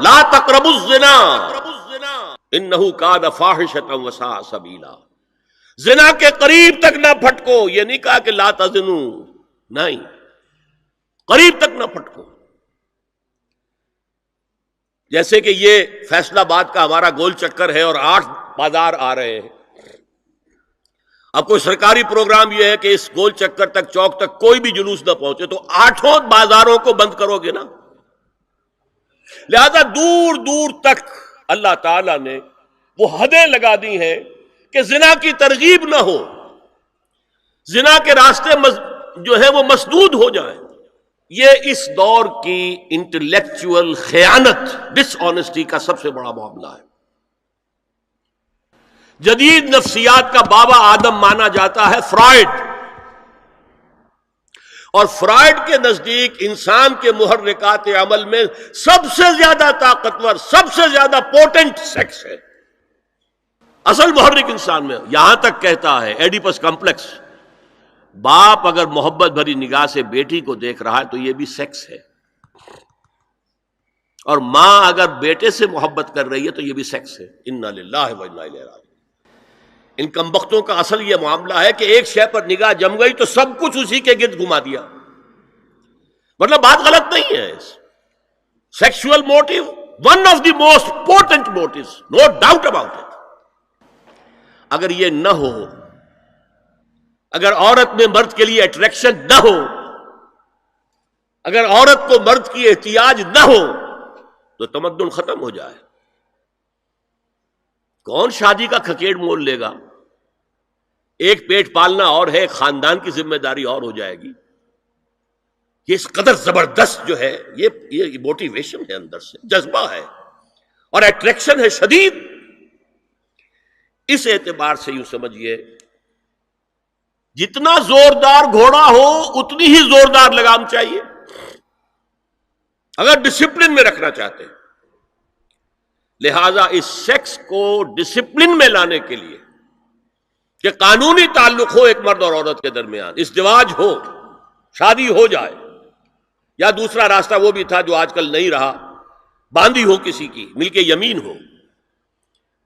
لا تقربوا الزنا انہ کان فاحشۃ وساء سبیلا. زنا کے قریب تک نہ پھٹکو. یہ نہیں کہا کہ لا تزنوا، نہیں، قریب تک نہ پھٹکو. جیسے کہ یہ فیصل آباد کا ہمارا گول چکر ہے اور 8 بازار آ رہے ہیں. اب کوئی سرکاری پروگرام یہ ہے کہ اس گول چکر تک، چوک تک کوئی بھی جلوس نہ پہنچے، تو 8 بازاروں کو بند کرو گے نا. لہذا دور دور تک اللہ تعالیٰ نے وہ حدیں لگا دی ہیں کہ زنا کی ترغیب نہ ہو، زنا کے راستے جو ہے وہ مسدود ہو جائیں. یہ اس دور کی انٹلیکچوئل خیانت، ڈس آنیسٹی کا سب سے بڑا معاملہ ہے. جدید نفسیات کا بابا آدم مانا جاتا ہے فرائڈ، اور فرائڈ کے نزدیک انسان کے محرکات عمل میں سب سے زیادہ طاقتور، سب سے زیادہ پوٹنٹ سیکس ہے. اصل محرک انسان میں. یہاں تک کہتا ہے ایڈیپس کمپلیکس، باپ اگر محبت بھری نگاہ سے بیٹی کو دیکھ رہا ہے تو یہ بھی سیکس ہے، اور ماں اگر بیٹے سے محبت کر رہی ہے تو یہ بھی سیکس ہے. انا للہ و انا الیہ راجعون. ان کمبختوں کا اصل یہ معاملہ ہے کہ ایک شے پر نگاہ جم گئی تو سب کچھ اسی کے گرد گھما دیا. مطلب بات غلط نہیں ہے. Sexual motive one of the most important motives, no doubt about it. اگر یہ نہ ہو، اگر عورت میں مرد کے لیے اٹریکشن نہ ہو، اگر عورت کو مرد کی احتیاج نہ ہو تو تمدن ختم ہو جائے. کون شادی کا کھکیڑ مول لے گا؟ ایک پیٹ پالنا اور ہے، ایک خاندان کی ذمہ داری اور ہو جائے گی. یہ اس قدر زبردست جو ہے، یہ موٹیویشن ہے، اندر سے جذبہ ہے اور اٹریکشن ہے شدید. اس اعتبار سے یوں سمجھیے، جتنا زوردار گھوڑا ہو اتنی ہی زوردار لگام چاہیے اگر ڈسپلن میں رکھنا چاہتے ہیں. لہذا اس سیکس کو ڈسپلن میں لانے کے لیے کہ قانونی تعلق ہو ایک مرد اور عورت کے درمیان، ازدواج ہو، شادی ہو جائے، یا دوسرا راستہ وہ بھی تھا جو آج کل نہیں رہا، باندھی ہو کسی کی، مل کے یمین ہو،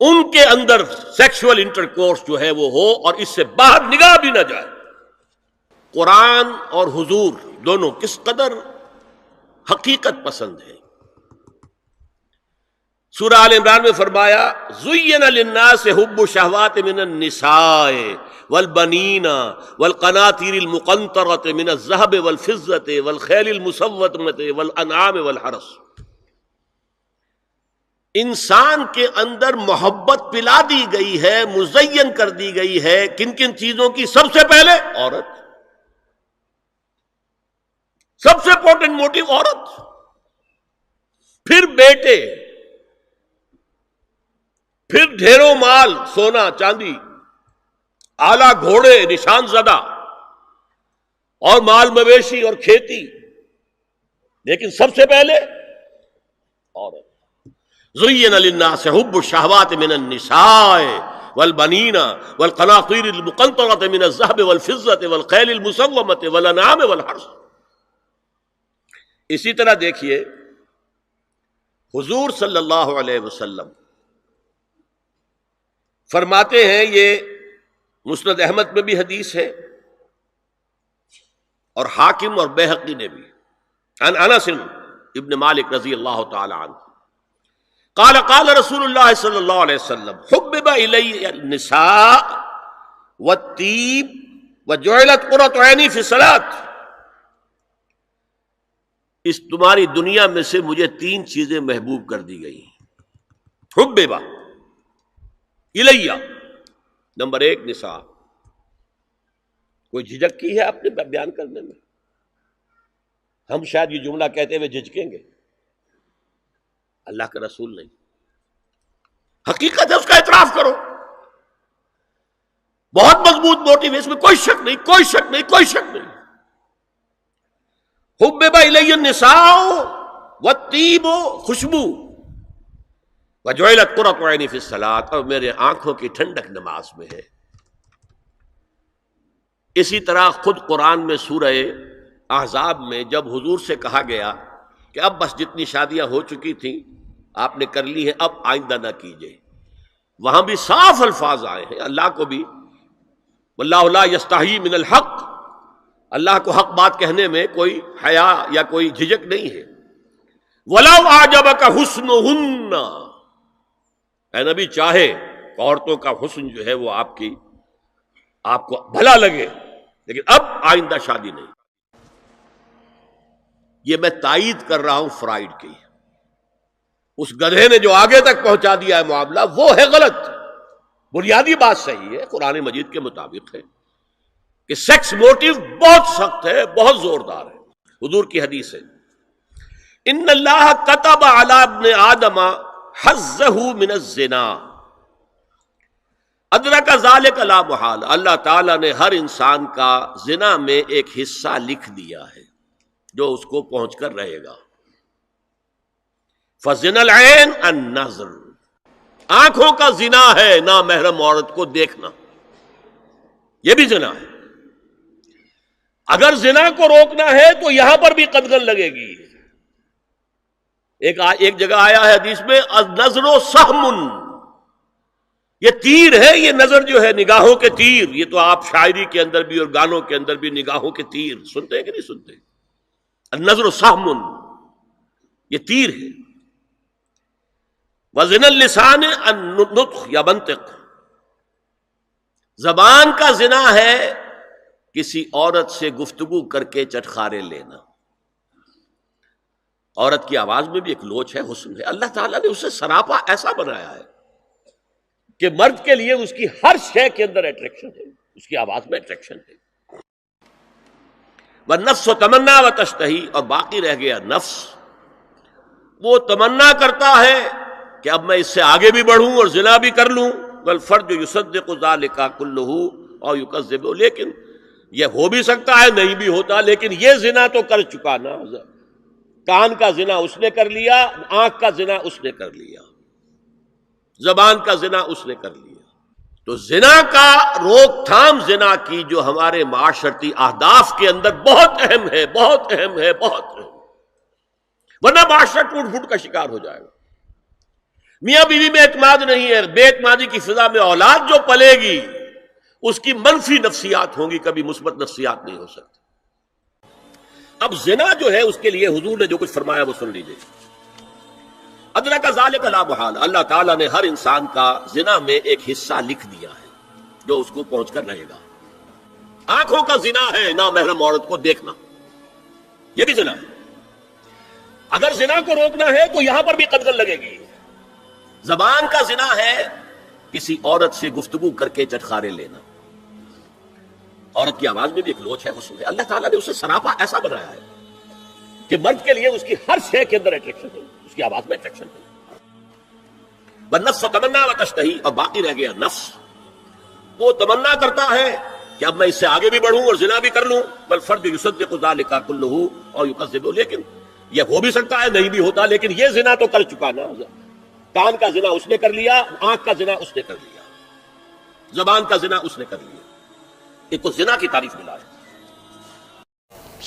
ان کے اندر سیکشول انٹرکورس جو ہے وہ ہو اور اس سے باہر نگاہ بھی نہ جائے. قرآن اور حضور دونوں کس قدر حقیقت پسند ہے. سورہ آل عمران میں فرمایا زُيِّنَ لِلنَّاسِ حُبُّ الشَّهَوَاتِ مِنَ النِّسَاءِ وَالْبَنِينَ وَالْقَنَاطِيرِ الْمُقَنطَرَةِ مِنَ الذَّهَبِ وَالْفِضَّةِ وَالْخَيْلِ الْمُسَوَّمَةِ وَالْأَنْعَامِ وَالْحَرْثِ. انسان کے اندر محبت پلا دی گئی ہے، مزین کر دی گئی ہے. کن کن چیزوں کی؟ سب سے پہلے عورت، سب سے امپورٹنٹ موٹیو عورت، پھر بیٹے، پھر ڈھیروں مال، سونا چاندی، آلہ گھوڑے نشان زدہ، اور مال مویشی اور کھیتی، لیکن سب سے پہلے عورت. زُيِّنَ لِلنَّاسِ حُبُّ الشَّهَوَاتِ مِنَ النِّسَاءِ وَالْبَنِينَ وَالْقَنَاطِيرِ الْمُقَنطَرَةِ مِنَ الذَّهَبِ وَالْفِضَّةِ وَالْخَيْلِ الْمُسَوَّمَةِ وَالْأَنْعَامِ وَالْحَرْثِ. اسی طرح دیکھیے حضور صلی اللہ علیہ وسلم فرماتے ہیں، یہ مسند احمد میں بھی حدیث ہے اور حاکم اور بیہقی نے بھی، عن انس ابن مالک رضی اللہ تعالی عنہ قال قال رسول اللہ صلی اللہ علیہ وسلم حبب الی النساء والطیب وجعلت قرۃ عینی فی الصلاۃ. اس تمہاری دنیا میں سے مجھے 3 چیزیں محبوب کر دی گئی. حببا الیہ، نمبر 1 نساء. کوئی جھجک کی ہے آپ نے بیان کرنے میں؟ ہم شاید یہ جملہ کہتے ہوئے جھجکیں گے، اللہ کا رسول نہیں. حقیقت ہے، اس کا اعتراف کرو. بہت مضبوط موٹیو ہے، اس میں کوئی شک نہیں، کوئی شک نہیں، کوئی شک نہیں. حبب الی النساء والطیب، خوشبو، وجعلت قرۃ عینی فی الصلاۃ، اور میرے آنکھوں کی ٹھنڈک نماز میں ہے. اسی طرح خود قرآن میں سورہ احزاب میں جب حضور سے کہا گیا کہ اب بس جتنی شادیاں ہو چکی تھیں آپ نے کر لی ہے، اب آئندہ نہ کیجیے۔ وہاں بھی صاف الفاظ آئے ہیں، اللہ کو بھی واللہ لا یستحیی من الحق، اللہ کو حق بات کہنے میں کوئی حیا یا کوئی جھجک نہیں ہے۔ وَلَوْ أَعْجَبَكَ حُسْنُهُنَّ، اے نبی چاہے عورتوں کا حسن جو ہے وہ آپ کو بھلا لگے، لیکن اب آئندہ شادی نہیں۔ یہ میں تائید کر رہا ہوں فرائڈ کی، اس گدھے نے جو آگے تک پہنچا دیا ہے معاملہ وہ ہے غلط۔ بنیادی بات صحیح ہے، قرآن مجید کے مطابق ہے کہ سیکس موٹیو بہت سخت ہے، بہت زوردار ہے۔ حضور کی حدیث ہے، ان اللہ کتب علی ابن آدم حظہ من الزنا ادرک ذلک لا محال، اللہ تعالیٰ نے ہر انسان کا زنا میں ایک حصہ لکھ دیا ہے جو اس کو پہنچ کر رہے گا۔ فزنا العین النظر، آنکھوں کا زنا ہے نامحرم عورت کو دیکھنا، یہ بھی زنا ہے۔ اگر زنا کو روکنا ہے تو یہاں پر بھی قدغن لگے گی۔ ایک جگہ آیا ہے حدیث میں النظر سہم، یہ تیر ہے، یہ نظر جو ہے نگاہوں کے تیر، یہ تو آپ شاعری کے اندر بھی اور گانوں کے اندر بھی نگاہوں کے تیر سنتے ہیں کہ نہیں سنتے؟ النظر سہم، یہ تیر ہے۔ وزن اللسان النطق یا منطق، زبان کا زنا ہے کسی عورت سے گفتگو کر کے چٹخارے لینا۔ عورت کی آواز میں بھی ایک لوچ ہے، حسن ہے، اللہ تعالیٰ نے اسے سراپا ایسا بنایا ہے کہ مرد کے لیے اس کی ہر شے کے اندر اٹریکشن ہے، اس کی آواز میں اٹریکشن ہے۔ والنفس تمنا و تشتہی، اور باقی رہ گیا نفس، وہ تمنا کرتا ہے کہ اب میں اس سے آگے بھی بڑھوں اور زنا بھی کر لوں۔ والفرج یصدق ذلک کلہ اور یکذب، لیکن یہ ہو بھی سکتا ہے نہیں بھی ہوتا، لیکن یہ زنا تو کر چکا نا، کان کا زنا اس نے کر لیا، آنکھ کا زنا اس نے کر لیا، زبان کا زنا اس نے کر لیا۔ تو زنا کا روک تھام، زنا کی جو ہمارے معاشرتی اہداف کے اندر بہت اہم ہے، بہت اہم ہے، بہت اہم، ورنہ معاشرہ ٹوٹ پھوٹ کا شکار ہو جائے گا۔ میاں بیوی میں اعتماد نہیں ہے، بے اعتمادی کی فضا میں اولاد جو پلے گی اس کی منفی نفسیات ہوں گی، کبھی مثبت نفسیات نہیں ہو سکتی۔ اب زنا جو ہے اس کے لیے حضور نے جو کچھ فرمایا وہ سن لیجیے۔ ادرک ذلک لا محال، اللہ تعالیٰ نے ہر انسان کا زنا میں ایک حصہ لکھ دیا ہے جو اس کو پہنچ کر رہے گا۔ آنکھوں کا زنا ہے نامحرم عورت کو دیکھنا، یہ بھی زنا ہے۔ اگر زنا کو روکنا ہے تو یہاں پر بھی قدغن لگے گی۔ زبان کا زنا ہے کسی عورت سے گفتگو کر کے چٹخارے لینا، عورت کی آواز میں بھی ایک لوچ ہے، حسن ہے، اللہ تعالیٰ نے اسے سراپا ایسا بنایا ہے کہ مرد کے لیے اس کی ہر شے کے اندر اٹریکشن ہے، اس کی آواز میں اٹریکشن ہے۔ والنفس تمنا و تشتہی، اور باقی رہ گیا نفس، وہ تمنا کرتا ہے کہ اب میں اس سے آگے بھی بڑھوں اور زنا بھی کر لوں۔ والفرج یصدق ذلک کلہ اور یکذب، لیکن یہ ہو بھی سکتا ہے نہیں بھی ہوتا، لیکن یہ زنا تو کر چکا نا، کان کا زنا اس نے کر لیا، آنکھ کا زنا اس نے کر لیا، زبان کا زنا اس نے کر لیا۔ ایک تو زنا کی تعریف ملا ہے۔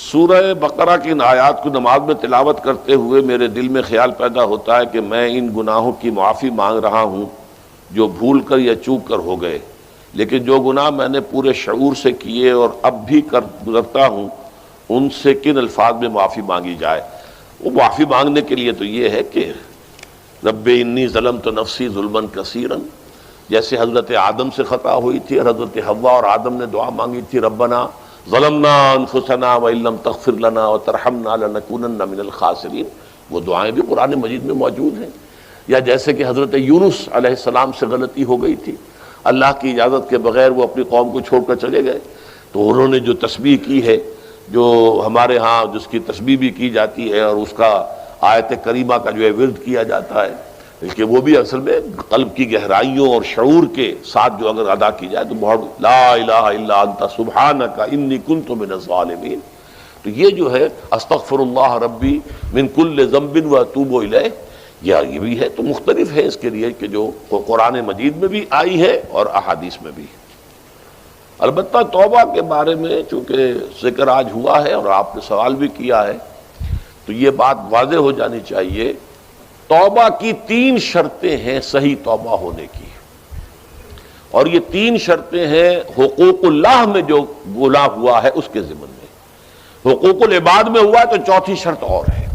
سورہ بقرہ کی ان آیات کو نماز میں تلاوت کرتے ہوئے میرے دل میں خیال پیدا ہوتا ہے کہ میں ان گناہوں کی معافی مانگ رہا ہوں جو بھول کر یا چوک کر ہو گئے، لیکن جو گناہ میں نے پورے شعور سے کیے اور اب بھی کر گزرتا ہوں ان سے کن الفاظ میں معافی مانگی جائے؟ وہ معافی مانگنے کے لیے تو یہ ہے کہ رب انی ظلمت نفسی ظلما کثیرا، جیسے حضرت آدم سے خطا ہوئی تھی اور حضرت حوا اور آدم نے دعا مانگی تھی ربنا ظلمنا انفسنا وان لم تغفر لنا وترحمنا لنکونن من الخاسرین، وہ دعائیں بھی قرآن مجید میں موجود ہیں۔ یا جیسے کہ حضرت یونس علیہ السلام سے غلطی ہو گئی تھی، اللہ کی اجازت کے بغیر وہ اپنی قوم کو چھوڑ کر چلے گئے، تو انہوں نے جو تسبیح کی ہے، جو ہمارے ہاں جس کی تسبیح بھی کی جاتی ہے اور اس کا آیت کریمہ کا جو ہے ورد کیا جاتا ہے، کہ وہ بھی اصل میں قلب کی گہرائیوں اور شعور کے ساتھ جو اگر ادا کی جائے تو بہت لا الہ الا انت سبحانک انی کنت من الظالمین، تو یہ جو ہے استغفر اللہ ربی من کل ذنب واتوب الیہ، یہ بھی ہے۔ تو مختلف ہے اس کے لیے کہ جو قرآن مجید میں بھی آئی ہے اور احادیث میں بھی۔ البتہ توبہ کے بارے میں چونکہ ذکر آج ہوا ہے اور آپ نے سوال بھی کیا ہے، تو یہ بات واضح ہو جانی چاہیے، توبہ کی 3 شرطیں ہیں صحیح توبہ ہونے کی، اور یہ 3 شرطیں ہیں حقوق اللہ میں جو گناہ ہوا ہے اس کے ضمن میں، حقوق العباد میں ہوا ہے تو چوتھی شرط اور ہے۔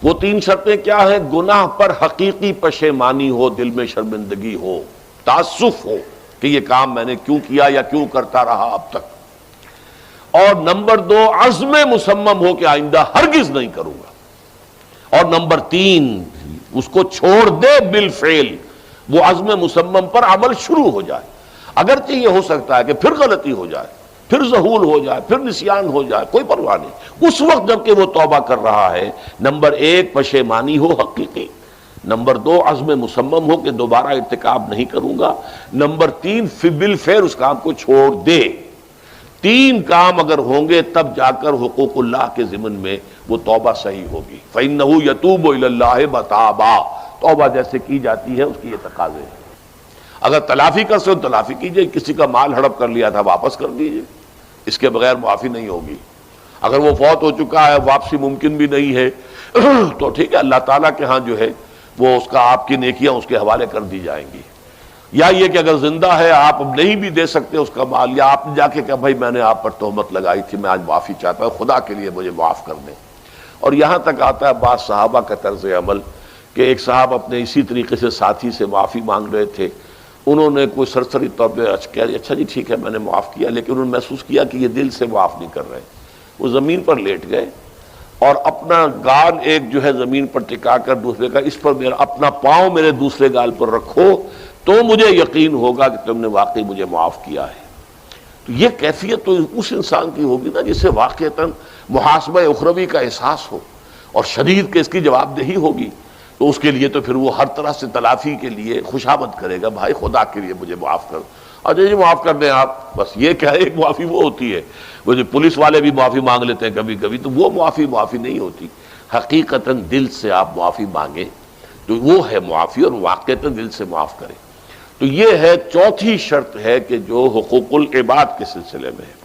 وہ 3 شرطیں کیا ہیں؟ گناہ پر حقیقی پشیمانی ہو، دل میں شرمندگی ہو، تعسف ہو کہ یہ کام میں نے کیوں کیا یا کیوں کرتا رہا اب تک، اور نمبر 2 عزم مصمم ہو کہ آئندہ ہرگز نہیں کروں گا، اور نمبر 3 اس کو چھوڑ دے بالفعل، وہ عزم مصمم پر عمل شروع ہو جائے۔ اگرچہ یہ ہو سکتا ہے کہ پھر غلطی ہو جائے، پھر ذہول ہو جائے، پھر نسیان ہو جائے، کوئی پرواہ نہیں، اس وقت جب کہ وہ توبہ کر رہا ہے نمبر 1 پشیمانی ہو حقیقی، نمبر 2 عزم مصمم ہو کہ دوبارہ ارتکاب نہیں کروں گا، نمبر 3 بالفعل اس کام کو چھوڑ دے۔ 3 کام اگر ہوں گے تب جا کر حقوق اللہ کے ضمن میں وہ توبہ صحیح ہوگی۔ فَإِنَّهُ يَتُوبُ إِلَى اللَّهِ مَتَابًا، توبہ جیسے کی جاتی ہے اس کی یہ تقاضے ہیں۔ اگر تلافی کر سکتے تلافی کیجئے، کسی کا مال ہڑپ کر لیا تھا واپس کر دیجئے، اس کے بغیر معافی نہیں ہوگی۔ اگر وہ فوت ہو چکا ہے، واپسی ممکن بھی نہیں ہے تو ٹھیک ہے، اللہ تعالیٰ کے ہاں جو ہے وہ اس کا آپ کی نیکیاں اس کے حوالے کر دی جائیں گی۔ یا یہ کہ اگر زندہ ہے آپ اب نہیں بھی دے سکتے اس کا مال، یا آپ نے جا کے کہا بھائی میں نے آپ پر تہمت لگائی تھی، میں آج معافی چاہتا ہوں، خدا کے لیے مجھے معاف کر دیں۔ اور یہاں تک آتا ہے بعض صحابہ کا طرز عمل کہ ایک صاحب اپنے اسی طریقے سے ساتھی سے معافی مانگ رہے تھے، انہوں نے کوئی سرسری طور پہ کہہ دیا اچھا جی ٹھیک ہے میں نے معاف کیا، لیکن انہوں نے محسوس کیا کہ یہ دل سے معاف نہیں کر رہے، وہ زمین پر لیٹ گئے اور اپنا گال ایک جو ہے زمین پر ٹکا کر دوسرے کا، اس پر میرا اپنا پاؤں میرے دوسرے گال پر رکھو تو مجھے یقین ہوگا کہ تم نے واقعی مجھے معاف کیا ہے۔ تو یہ کیفیت تو اس انسان کی ہوگی نا جسے واقعتاً محاسبہ اخروی کا احساس ہو اور شدید کہ اس کی جواب دہی ہوگی، تو اس کے لیے تو پھر وہ ہر طرح سے تلافی کے لیے خوشامد کرے گا، بھائی خدا کے لیے مجھے معاف کر، اچھا جی معاف کر دیں آپ، بس یہ کیا ہے، ایک معافی وہ ہوتی ہے، وہ جو پولیس والے بھی معافی مانگ لیتے ہیں کبھی کبھی، تو وہ معافی نہیں ہوتی، حقیقتاً دل سے آپ معافی مانگیں تو وہ ہے معافی، اور واقعتاً دل سے معاف کریں۔ تو یہ ہے چوتھی شرط ہے کہ جو حقوق العباد کے سلسلے میں ہے۔